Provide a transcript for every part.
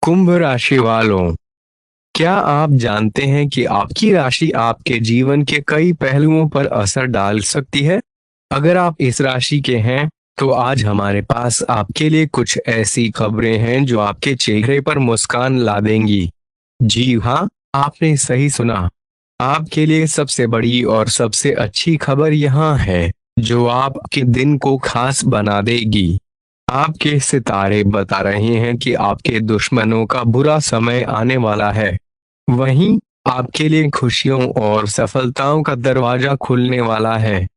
कुंभ राशि वालों, क्या आप जानते हैं कि आपकी राशि आपके जीवन के कई पहलुओं पर असर डाल सकती है? अगर आप इस राशि के हैं, तो आज हमारे पास आपके लिए कुछ ऐसी खबरें हैं जो आपके चेहरे पर मुस्कान ला देंगी। जी हाँ, आपने सही सुना। आपके लिए सबसे बड़ी और सबसे अच्छी खबर यहाँ है, जो आपके दिन को खास बना देगी। आपके सितारे बता रहे हैं कि आपके दुश्मनों का बुरा समय आने वाला है। वहीं आपके लिए खुशियों और सफलताओं का दरवाजा खुलने वाला है।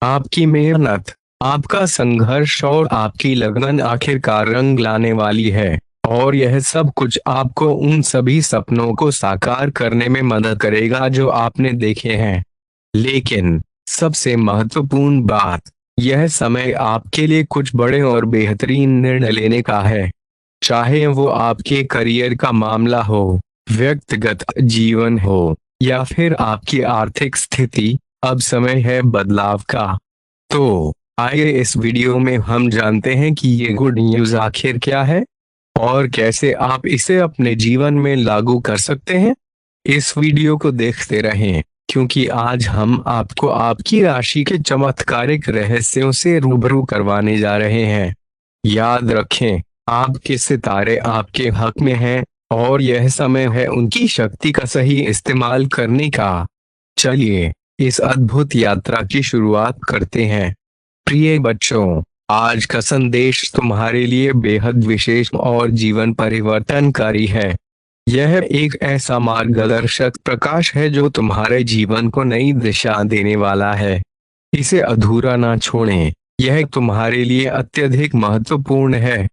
आपकी मेहनत, आपका संघर्ष और आपकी लगन आखिरकार रंग लाने वाली है। और यह सब कुछ आपको उन सभी सपनों को साकार करने में मदद करेगा जो आपने देखे हैं। लेकिन सबसे महत्वपूर्ण बात, यह समय आपके लिए कुछ बड़े और बेहतरीन निर्णय लेने का है। चाहे वो आपके करियर का मामला हो, व्यक्तिगत जीवन हो, या फिर आपकी आर्थिक स्थिति, अब समय है बदलाव का। तो आइए इस वीडियो में हम जानते हैं कि ये गुड न्यूज़ आखिर क्या है और कैसे आप इसे अपने जीवन में लागू कर सकते हैं। इस वीडियो को देखते रहें, क्योंकि आज हम आपको आपकी राशि के चमत्कारिक रहस्यों से रूबरू करवाने जा रहे हैं। याद रखें, आपके सितारे आपके हक में हैं और यह समय है उनकी शक्ति का सही इस्तेमाल करने का। चलिए इस अद्भुत यात्रा की शुरुआत करते हैं। प्रिय बच्चों, आज का संदेश तुम्हारे लिए बेहद विशेष और जीवन परिवर्तनकारी है। यह एक ऐसा मार्गदर्शक प्रकाश है जो तुम्हारे जीवन को नई दिशा देने वाला है। इसे अधूरा ना छोड़ें, यह तुम्हारे लिए अत्यधिक महत्वपूर्ण है।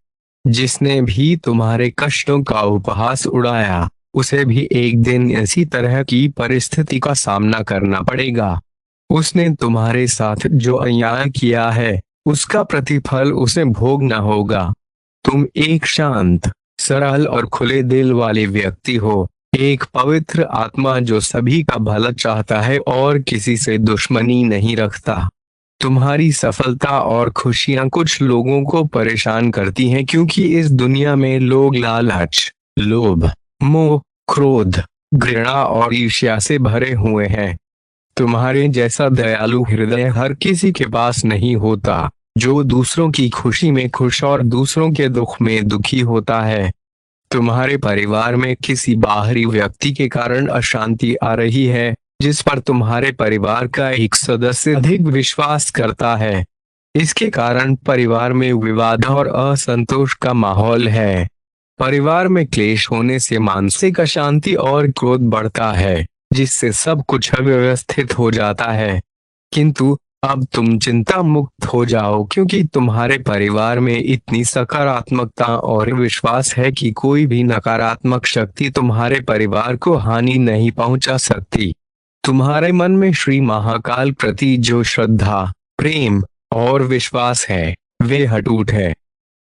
जिसने भी तुम्हारे कष्टों का उपहास उड़ाया, उसे भी एक दिन इसी तरह की परिस्थिति का सामना करना पड़ेगा। उसने तुम्हारे साथ जो अन्याय किया है, उसका प्रतिफल उसे भोगना होगा। तुम एक शांत, सरल और खुले दिल वाले व्यक्ति हो, एक पवित्र आत्मा जो सभी का भला चाहता है और किसी से दुश्मनी नहीं रखता। तुम्हारी सफलता और खुशियां कुछ लोगों को परेशान करती हैं, क्योंकि इस दुनिया में लोग लालच, लोभ, मोह, क्रोध, घृणा और ईर्ष्या से भरे हुए हैं। तुम्हारे जैसा दयालु हृदय हर किसी के पास नहीं होता, जो दूसरों की खुशी में खुश और दूसरों के दुख में दुखी होता है। तुम्हारे परिवार में किसी बाहरी व्यक्ति के कारण अशांति आ रही है, जिस पर तुम्हारे परिवार का एक सदस्य अधिक विश्वास करता है। इसके कारण परिवार में विवाद और असंतोष का माहौल है। परिवार में क्लेश होने से मानसिक अशांति और क्रोध बढ़ता है, जिससे सब कुछ अव्यवस्थित हो जाता है। किंतु अब तुम चिंता मुक्त हो जाओ, क्योंकि तुम्हारे परिवार में इतनी सकारात्मकता और विश्वास है कि कोई भी नकारात्मक शक्ति तुम्हारे परिवार को हानि नहीं पहुंचा सकती। तुम्हारे मन में श्री महाकाल प्रति जो श्रद्धा, प्रेम और विश्वास है, वे अटूट है।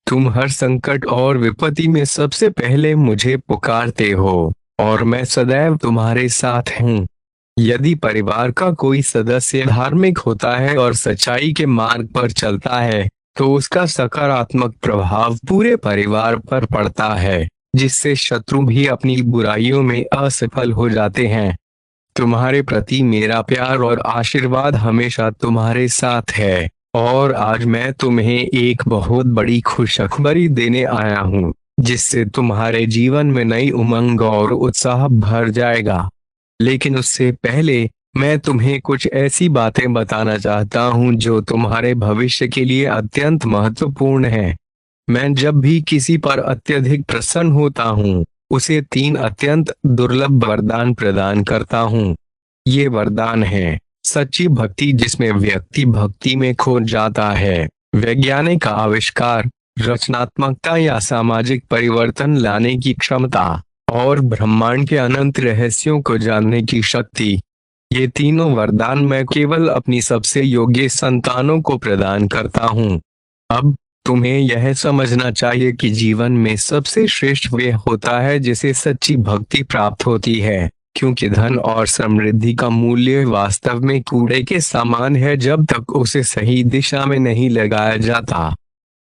तुम हर संकट और विपत्ति में सबसे पहले मुझे पुकारते हो और मैं सदैव तुम्हारे साथ हूँ। यदि परिवार का कोई सदस्य धार्मिक होता है और सच्चाई के मार्ग पर चलता है, तो उसका सकारात्मक प्रभाव पूरे परिवार पर पड़ता है, जिससे शत्रु भी अपनी बुराइयों में असफल हो जाते हैं। तुम्हारे प्रति मेरा प्यार और आशीर्वाद हमेशा तुम्हारे साथ है, और आज मैं तुम्हें एक बहुत बड़ी खुशखबरी देने आया हूँ, जिससे तुम्हारे जीवन में नई उमंग और उत्साह भर जाएगा। लेकिन उससे पहले मैं तुम्हें कुछ ऐसी बातें बताना चाहता हूँ जो तुम्हारे भविष्य के लिए अत्यंत महत्वपूर्ण है। मैं जब भी किसी पर अत्यधिक प्रसन्न होता हूँ, उसे 3 अत्यंत दुर्लभ वरदान प्रदान करता हूँ। ये वरदान है सच्ची भक्ति, जिसमें व्यक्ति भक्ति में खो जाता है, वैज्ञानिक आविष्कार, रचनात्मकता या सामाजिक परिवर्तन लाने की क्षमता, और ब्रह्मांड के अनंत रहस्यों को जानने की शक्ति। ये तीनों वरदान मैं केवल अपनी सबसे योग्य संतानों को प्रदान करता हूँ। अब तुम्हें यह समझना चाहिए कि जीवन में सबसे श्रेष्ठ वे होता है जिसे सच्ची भक्ति प्राप्त होती है, क्योंकि धन और समृद्धि का मूल्य वास्तव में कूड़े के समान है जब तक उसे सही दिशा में नहीं लगाया जाता।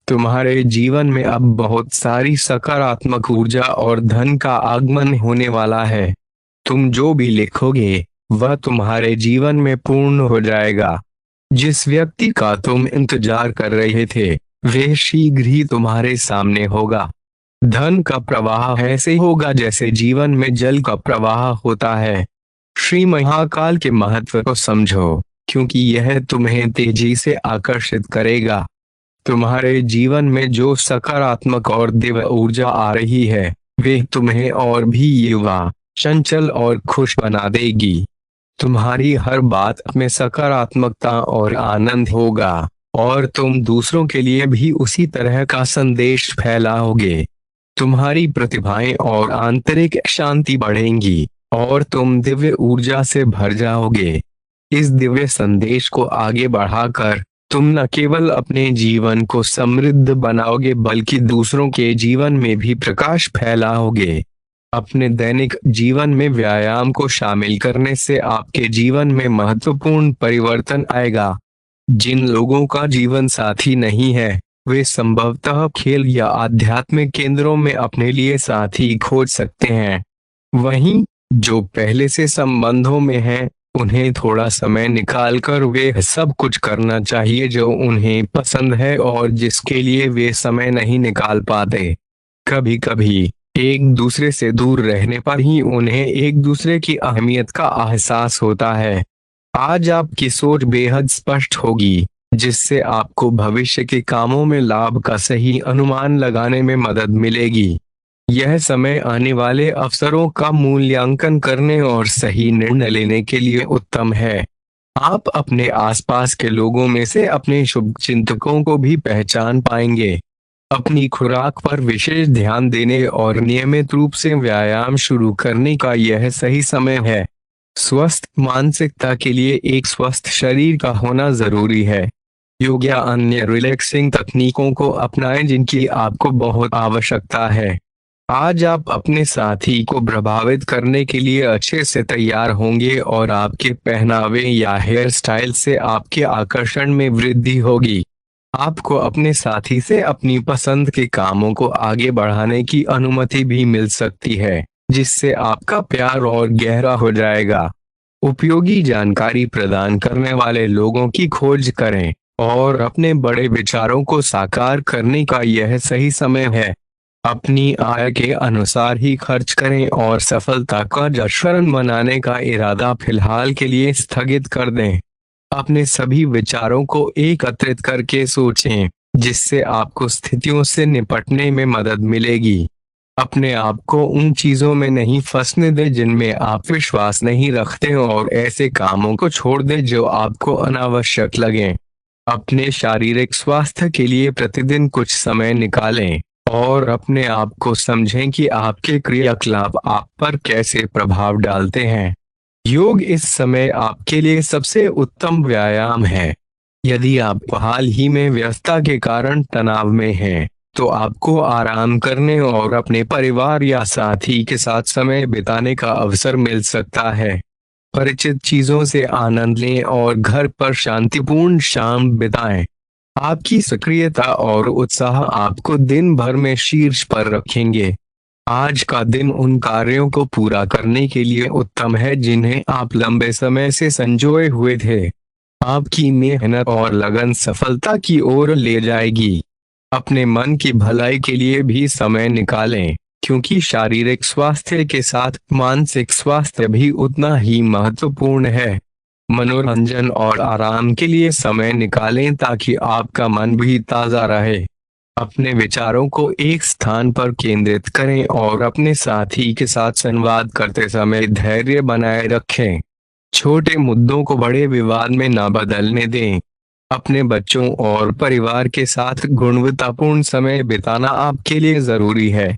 तुम्हारे जीवन में अब बहुत सारी सकारात्मक ऊर्जा और धन का आगमन होने वाला है। तुम जो भी लिखोगे वह तुम्हारे जीवन में पूर्ण हो जाएगा। जिस व्यक्ति का तुम इंतजार कर रहे थे वह शीघ्र ही तुम्हारे सामने होगा। धन का प्रवाह ऐसे होगा जैसे जीवन में जल का प्रवाह होता है। श्री महाकाल के महत्व को समझो, क्योंकि यह तुम्हें तेजी से आकर्षित करेगा। तुम्हारे जीवन में जो सकारात्मक और दिव्य ऊर्जा आ रही है वे तुम्हें और भी युवा, चंचल और खुश बना देगी। तुम्हारी हर बात में सकारात्मकता और आनंद होगा और तुम दूसरों के लिए भी उसी तरह का संदेश फैलाओगे। तुम्हारी प्रतिभाएं और आंतरिक शांति बढ़ेंगी और तुम दिव्य ऊर्जा से भर जाओगे। इस दिव्य संदेश को आगे बढ़ाकर तुम न केवल अपने जीवन को समृद्ध बनाओगे बल्कि दूसरों के जीवन में भी प्रकाश फैलाओगे। अपने दैनिक जीवन में व्यायाम को शामिल करने से आपके जीवन में महत्वपूर्ण परिवर्तन आएगा। जिन लोगों का जीवन साथी नहीं है वे संभवतः खेल या आध्यात्मिक केंद्रों में अपने लिए साथी खोज सकते हैं। वहीं जो पहले से संबंधों में हैं उन्हें थोड़ा समय निकालकर वे सब कुछ करना चाहिए जो उन्हें पसंद है और जिसके लिए वे समय नहीं निकाल पाते। कभी कभी एक दूसरे से दूर रहने पर ही उन्हें एक दूसरे की अहमियत का एहसास होता है। आज आपकी सोच बेहद स्पष्ट होगी जिससे आपको भविष्य के कामों में लाभ का सही अनुमान लगाने में मदद मिलेगी। यह समय आने वाले अवसरों का मूल्यांकन करने और सही निर्णय लेने के लिए उत्तम है। आप अपने आसपास के लोगों में से अपने शुभचिंतकों को भी पहचान पाएंगे। अपनी खुराक पर विशेष ध्यान देने और नियमित रूप से व्यायाम शुरू करने का यह सही समय है। स्वस्थ मानसिकता के लिए एक स्वस्थ शरीर का होना जरूरी है। योग या अन्य रिलैक्सिंग तकनीकों को अपनाएं जिनकी आपको बहुत आवश्यकता है। आज आप अपने साथी को प्रभावित करने के लिए अच्छे से तैयार होंगे और आपके पहनावे या हेयर स्टाइल से आपके आकर्षण में वृद्धि होगी। आपको अपने साथी से अपनी पसंद के कामों को आगे बढ़ाने की अनुमति भी मिल सकती है जिससे आपका प्यार और गहरा हो जाएगा। उपयोगी जानकारी प्रदान करने वाले लोगों की खोज करें और अपने बड़े विचारों को साकार करने का यह सही समय है। अपनी आय के अनुसार ही खर्च करें और सफलता का जश्न मनाने का इरादा फिलहाल के लिए स्थगित कर दें। अपने सभी विचारों को एकत्रित करके सोचें जिससे आपको स्थितियों से निपटने में मदद मिलेगी। अपने आप को उन चीजों में नहीं फंसने दें जिनमें आप विश्वास नहीं रखते और ऐसे कामों को छोड़ दें जो आपको अनावश्यक लगें। अपने शारीरिक स्वास्थ्य के लिए प्रतिदिन कुछ समय निकालें और अपने आप को समझें कि आपके क्रियाकलाप आप पर कैसे प्रभाव डालते हैं। योग इस समय आपके लिए सबसे उत्तम व्यायाम है। यदि आप हाल ही में व्यस्तता के कारण तनाव में हैं, तो आपको आराम करने और अपने परिवार या साथी के साथ समय बिताने का अवसर मिल सकता है। परिचित चीजों से आनंद लें और घर पर शांतिपूर्ण शाम बिताएं। आपकी सक्रियता और उत्साह आपको दिन भर में शीर्ष पर रखेंगे। आज का दिन उन कार्यों को पूरा करने के लिए उत्तम है जिन्हें आप लंबे समय से संजोए हुए थे। आपकी मेहनत और लगन सफलता की ओर ले जाएगी। अपने मन की भलाई के लिए भी समय निकालें, क्योंकि शारीरिक स्वास्थ्य के साथ मानसिक स्वास्थ्य भी उतना ही महत्वपूर्ण है। मनोरंजन और आराम के लिए समय निकालें ताकि आपका मन भी ताजा रहे। अपने विचारों को एक स्थान पर केंद्रित करें और अपने साथी के साथ संवाद करते समय धैर्य बनाए रखें। छोटे मुद्दों को बड़े विवाद में न बदलने दें। अपने बच्चों और परिवार के साथ गुणवत्तापूर्ण समय बिताना आपके लिए जरूरी है।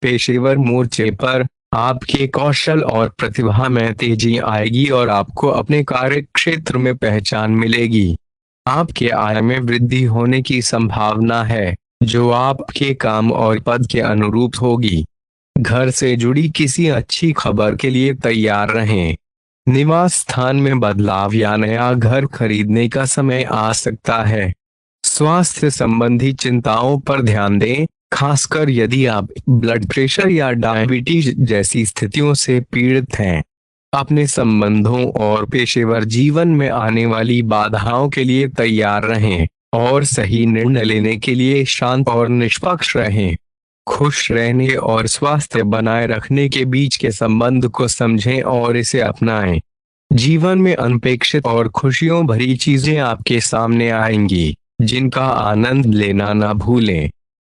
पेशेवर मोर्चे पर आपके कौशल और प्रतिभा में तेजी आएगी और आपको अपने कार्य क्षेत्र में पहचान मिलेगी। आपके आय में वृद्धि होने की संभावना है जो आपके काम और पद के अनुरूप होगी। घर से जुड़ी किसी अच्छी खबर के लिए तैयार रहें। निवास स्थान में बदलाव या नया घर खरीदने का समय आ सकता है। स्वास्थ्य संबंधी चिंताओं पर ध्यान दें, खासकर यदि आप ब्लड प्रेशर या डायबिटीज जैसी स्थितियों से पीड़ित हैं। अपने संबंधों और पेशेवर जीवन में आने वाली बाधाओं के लिए तैयार रहें और सही निर्णय लेने के लिए शांत और निष्पक्ष रहें। खुश रहने और स्वास्थ्य बनाए रखने के बीच के संबंध को समझें और इसे अपनाएं। जीवन में अनपेक्षित और खुशियों भरी चीजें आपके सामने आएंगी, जिनका आनंद लेना ना भूलें।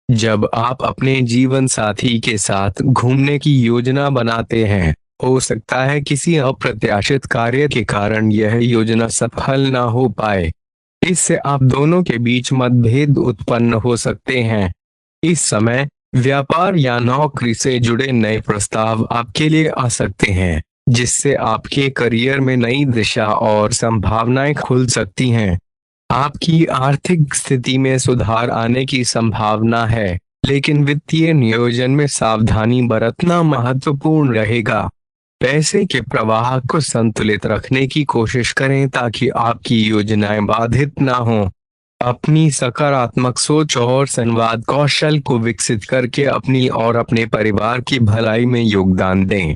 जब आप अपने जीवन साथी के साथ घूमने की योजना बनाते हैं, हो सकता है किसी अप्रत्याशित कार्य के कारण यह योजना सफल ना हो पाए। इससे आप दोनों के बीच मतभेद उत्पन्न हो सकते हैं। इस समय व्यापार या नौकरी से जुड़े नए प्रस्ताव आपके लिए आ सकते हैं, जिससे आपके करियर में नई दिशा और संभावनाएं खुल सकती हैं। आपकी आर्थिक स्थिति में सुधार आने की संभावना है, लेकिन वित्तीय नियोजन में सावधानी बरतना महत्वपूर्ण रहेगा। पैसे के प्रवाह को संतुलित रखने की कोशिश करें ताकि आपकी योजनाएं बाधित ना हों। अपनी सकारात्मक सोच और संवाद कौशल को विकसित करके अपनी और अपने परिवार की भलाई में योगदान दें।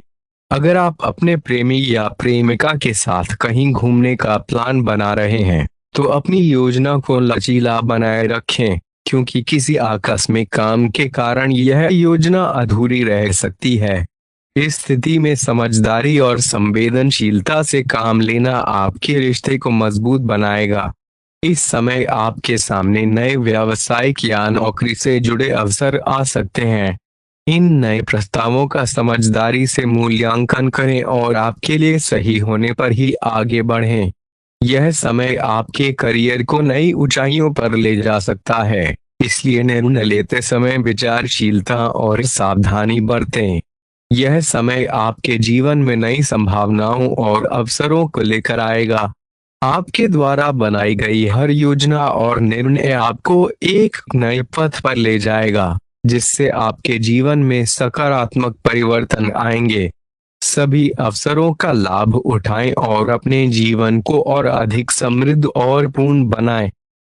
अगर आप अपने प्रेमी या प्रेमिका के साथ कहीं घूमने का प्लान बना रहे हैं, तो अपनी योजना को लचीला बनाए रखें, क्योंकि किसी आकस्मिक काम के कारण यह योजना अधूरी रह सकती है। इस स्थिति में समझदारी और संवेदनशीलता से काम लेना आपके रिश्ते को मजबूत बनाएगा। इस समय आपके सामने नए व्यावसायिक या नौकरी से जुड़े अवसर आ सकते हैं। इन नए प्रस्तावों का समझदारी से मूल्यांकन करें और आपके लिए सही होने पर ही आगे बढ़ें। यह समय आपके करियर को नई ऊंचाइयों पर ले जा सकता है, इसलिए निर्णय लेते समय विचारशीलता और सावधानी बरतें। यह समय आपके जीवन में नई संभावनाओं और अवसरों को लेकर आएगा। आपके द्वारा बनाई गई हर योजना और निर्णय आपको एक नए पथ पर ले जाएगा, जिससे आपके जीवन में सकारात्मक परिवर्तन आएंगे। सभी अवसरों का लाभ उठाएं और अपने जीवन को और अधिक समृद्ध और पूर्ण बनाएं।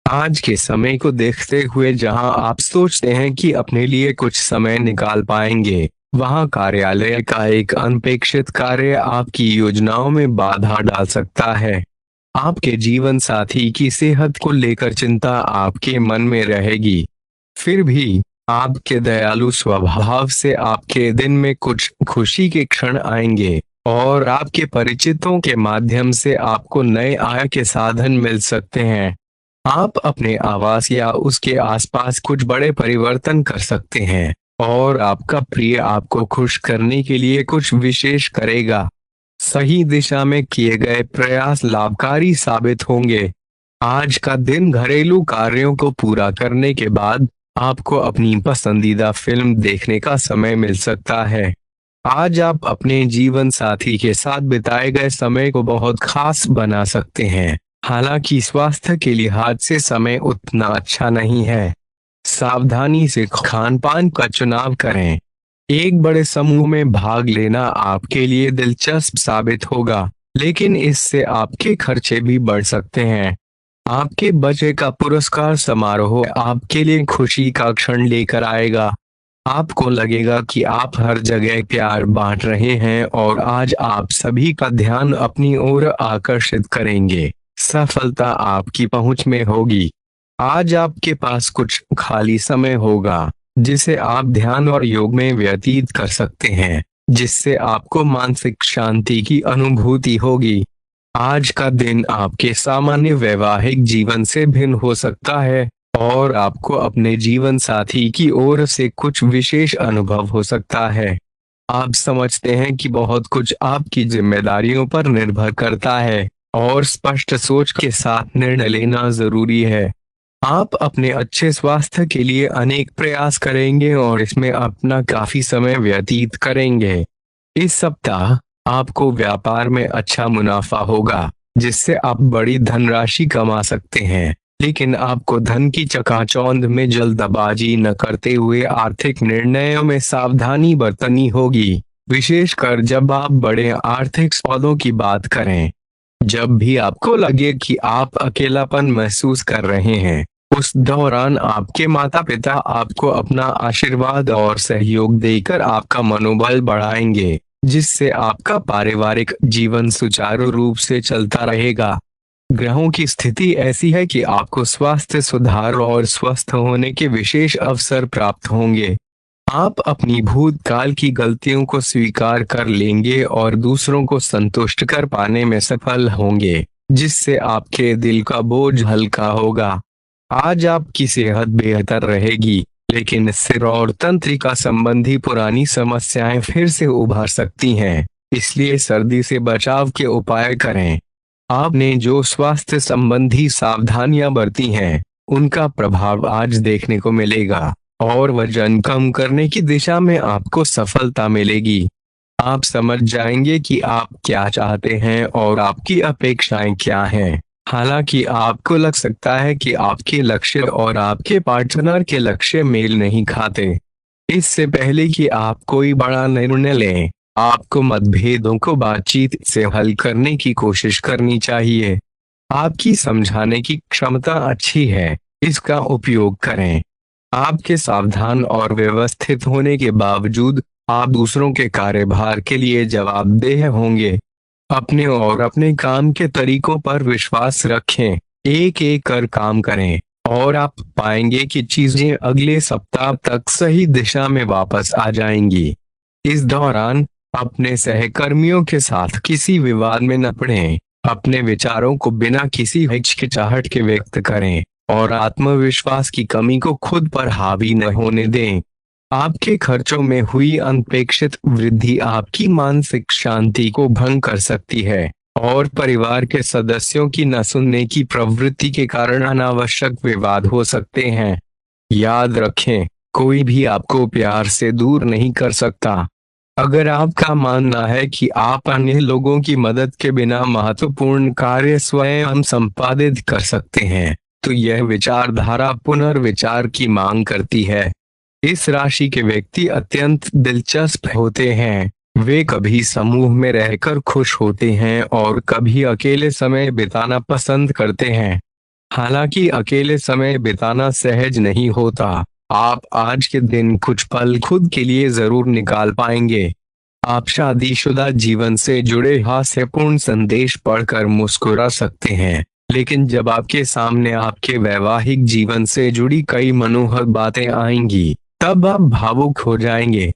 आज के समय को देखते हुए जहां आप सोचते हैं कि अपने लिए कुछ समय निकाल पाएंगे, वहां कार्यालय का एक अनपेक्षित कार्य आपकी योजनाओं में बाधा डाल सकता है। आपके जीवन साथी की सेहत को लेकर चिंता आपके मन में रहेगी। फिर भी आपके दयालु स्वभाव से आपके दिन में कुछ खुशी के क्षण आएंगे और आपके परिचितों के माध्यम से आपको नए आय के साधन मिल सकते हैं। आप अपने आवास या उसके आसपास कुछ बड़े परिवर्तन कर सकते हैं और आपका प्रिय आपको खुश करने के लिए कुछ विशेष करेगा। सही दिशा में किए गए प्रयास लाभकारी साबित होंगे। आज का दिन घरेलू कार्यों को पूरा करने के बाद आपको अपनी पसंदीदा फिल्म देखने का समय मिल सकता है। आज आप अपने जीवन साथी के साथ बिताए गए समय को बहुत खास बना सकते हैं, हालांकि स्वास्थ्य के लिहाज से समय उतना अच्छा नहीं है। सावधानी से खान पान का चुनाव करें। एक बड़े समूह में भाग लेना आपके लिए दिलचस्प साबित होगा, लेकिन इससे आपके खर्चे भी बढ़ सकते हैं। आपके बच्चे का पुरस्कार समारोह आपके लिए खुशी का क्षण लेकर आएगा। आपको लगेगा कि आप हर जगह प्यार बांट रहे हैं और आज आप सभी का ध्यान अपनी ओर आकर्षित करेंगे। सफलता आपकी पहुंच में होगी। आज आपके पास कुछ खाली समय होगा, जिसे आप ध्यान और योग में व्यतीत कर सकते हैं, जिससे आपको मानसिक शांति की अनुभूति होगी। आज का दिन आपके सामान्य वैवाहिक जीवन से भिन्न हो सकता है और आपको अपने जीवन साथी की ओर से कुछ विशेष अनुभव हो सकता है। आप समझते हैं कि बहुत कुछ आपकी जिम्मेदारियों पर निर्भर करता है और स्पष्ट सोच के साथ निर्णय लेना जरूरी है। आप अपने अच्छे स्वास्थ्य के लिए अनेक प्रयास करेंगे और इसमें अपना काफी समय व्यतीत करेंगे। इस सप्ताह आपको व्यापार में अच्छा मुनाफा होगा, जिससे आप बड़ी धनराशि कमा सकते हैं, लेकिन आपको धन की चकाचौंध में जल्दबाजी न करते हुए आर्थिक निर्णयों में सावधानी बरतनी होगी, विशेषकर जब आप बड़े आर्थिक सौदों की बात करें। जब भी आपको लगे कि आप अकेलापन महसूस कर रहे हैं, उस दौरान आपके माता पिता आपको अपना आशीर्वाद और सहयोग देकर आपका मनोबल बढ़ाएंगे, जिससे आपका पारिवारिक जीवन सुचारू रूप से चलता रहेगा। ग्रहों की स्थिति ऐसी है कि आपको स्वास्थ्य सुधार और स्वस्थ होने के विशेष अवसर प्राप्त होंगे। आप अपनी भूतकाल की गलतियों को स्वीकार कर लेंगे और दूसरों को संतुष्ट कर पाने में सफल होंगे, जिससे आपके दिल का बोझ हल्का होगा। आज आपकी सेहत बेहतर रहेगी, लेकिन सिर और तंत्रिका संबंधी पुरानी समस्याएं फिर से उभर सकती हैं, इसलिए सर्दी से बचाव के उपाय करें। आपने जो स्वास्थ्य संबंधी सावधानियां बरती हैं, उनका प्रभाव आज देखने को मिलेगा और वजन कम करने की दिशा में आपको सफलता मिलेगी। आप समझ जाएंगे कि आप क्या चाहते हैं और आपकी अपेक्षाएं क्या हैं। हालांकि आपको लग सकता है कि आपके लक्ष्य और आपके पार्टनर के लक्ष्य मेल नहीं खाते। इससे पहले कि आप कोई बड़ा निर्णय लें, आपको मतभेदों को बातचीत से हल करने की कोशिश करनी चाहिए। आपकी समझाने की क्षमता अच्छी है, इसका उपयोग करें। आपके सावधान और व्यवस्थित होने के बावजूद आप दूसरों के कार्यभार के लिए जवाबदेह होंगे। अपने और अपने काम के तरीकों पर विश्वास रखें, एक एक कर काम करें और आप पाएंगे कि चीजें अगले सप्ताह तक सही दिशा में वापस आ जाएंगी। इस दौरान अपने सहकर्मियों के साथ किसी विवाद में न पड़ें, अपने विचारों को बिना किसी हिचकिचाहट के व्यक्त करें और आत्मविश्वास की कमी को खुद पर हावी न होने दें। आपके खर्चों में हुई अनपेक्षित वृद्धि आपकी मानसिक शांति को भंग कर सकती है और परिवार के सदस्यों की न सुनने की प्रवृत्ति के कारण अनावश्यक विवाद हो सकते हैं। याद रखें, कोई भी आपको प्यार से दूर नहीं कर सकता। अगर आपका मानना है कि आप अन्य लोगों की मदद के बिना महत्वपूर्ण कार्य स्वयं संपादित कर सकते हैं, तो यह विचारधारा पुनर्विचार की मांग करती है। इस राशि के व्यक्ति अत्यंत दिलचस्प होते हैं। वे कभी समूह में रहकर खुश होते हैं और कभी अकेले समय बिताना पसंद करते हैं। हालांकि अकेले समय बिताना सहज नहीं होता, आप आज के दिन कुछ पल खुद के लिए जरूर निकाल पाएंगे। आप शादीशुदा जीवन से जुड़े हास्यपूर्ण संदेश पढ़कर मुस्कुरा सकते हैं, लेकिन जब आपके सामने आपके वैवाहिक जीवन से जुड़ी कई मनोहर बातें आएंगी, तब आप भावुक हो जाएंगे।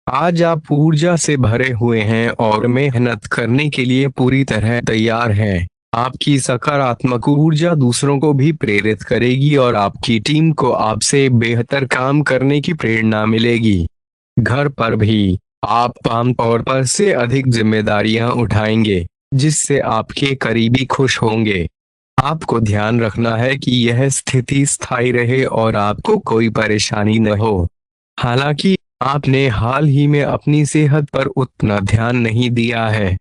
आज आप ऊर्जा से भरे हुए हैं और मेहनत करने के लिए पूरी तरह तैयार हैं। आपकी सकारात्मक ऊर्जा दूसरों को भी प्रेरित करेगी और आपकी टीम को आपसे बेहतर काम करने की प्रेरणा मिलेगी। घर पर भी आप आमतौर पर से अधिक जिम्मेदारियां उठाएंगे, जिससे आपके करीबी खुश होंगे। आपको ध्यान रखना है कि यह स्थिति स्थायी रहे और आपको कोई परेशानी न हो। हालांकि आपने हाल ही में अपनी सेहत पर उतना ध्यान नहीं दिया है।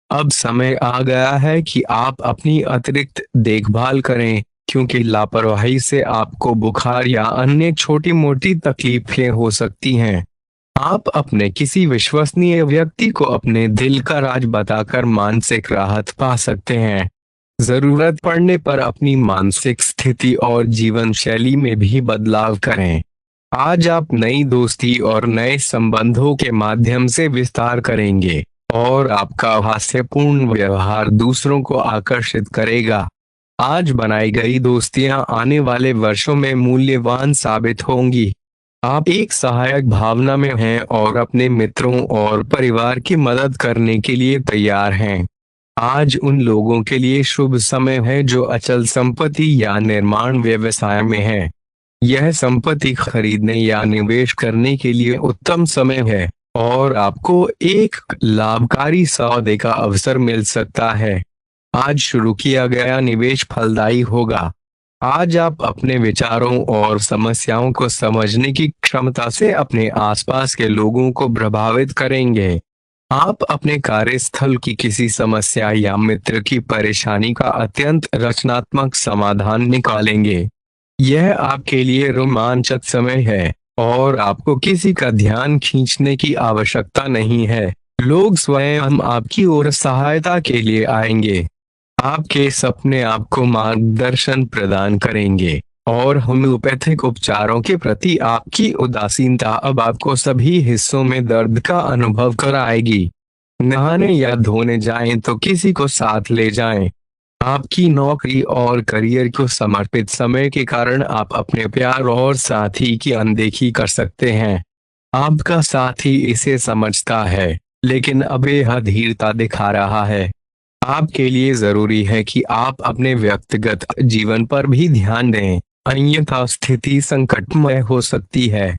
अब समय आ गया है कि आप अपनी अतिरिक्त देखभाल करें, क्योंकि लापरवाही से आपको बुखार या अन्य छोटी मोटी तकलीफें हो सकती हैं। आप अपने किसी विश्वसनीय व्यक्ति को अपने दिल का राज बताकर मानसिक राहत पा सकते हैं। जरूरत पड़ने पर अपनी मानसिक स्थिति और जीवन शैली में भी बदलाव करें। आज आप नई दोस्ती और नए संबंधों के माध्यम से विस्तार करेंगे और आपका हास्यपूर्ण व्यवहार दूसरों को आकर्षित करेगा। आज बनाई गई दोस्तियां आने वाले वर्षों में मूल्यवान साबित होंगी। आप एक सहायक भावना में हैं और अपने मित्रों और परिवार की मदद करने के लिए तैयार हैं। आज उन लोगों के लिए शुभ समय है जो अचल संपत्ति या निर्माण व्यवसाय में है। यह संपत्ति खरीदने या निवेश करने के लिए उत्तम समय है और आपको एक लाभकारी सौदे का अवसर मिल सकता है। आज शुरू किया गया निवेश फलदायी होगा। आज आप अपने विचारों और समस्याओं को समझने की क्षमता से अपने आसपास के लोगों को प्रभावित करेंगे। आप अपने कार्यस्थल की किसी समस्या या मित्र की परेशानी का अत्यंत रचनात्मक समाधान निकालेंगे। यह आपके लिए रोमांचक समय है और आपको किसी का ध्यान खींचने की आवश्यकता नहीं है। लोग स्वयं आपकी ओर सहायता के लिए आएंगे। आपके सपने आपको मार्गदर्शन प्रदान करेंगे और होम्योपैथिक उपचारों के प्रति आपकी उदासीनता अब आपको सभी हिस्सों में दर्द का अनुभव कराएगी। नहाने या धोने जाएं तो किसी को साथ ले जाएं। आपकी नौकरी और करियर को समर्पित समय के कारण आप अपने प्यार और साथी की अनदेखी कर सकते हैं। आपका साथी इसे समझता है, लेकिन अब यह धीरता दिखा रहा है। आपके लिए जरूरी है कि आप अपने व्यक्तिगत जीवन पर भी ध्यान दें, अन्यथा स्थिति संकटमय हो सकती है।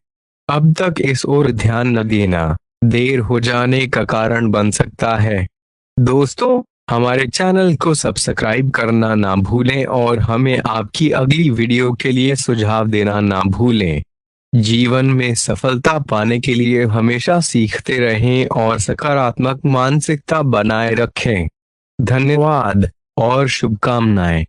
अब तक इस ओर ध्यान न देना देर हो जाने का कारण बन सकता है। दोस्तों, हमारे चैनल को सब्सक्राइब करना ना भूलें और हमें आपकी अगली वीडियो के लिए सुझाव देना ना भूलें। जीवन में सफलता पाने के लिए हमेशा सीखते रहें और सकारात्मक मानसिकता बनाए रखें। धन्यवाद और शुभकामनाएं।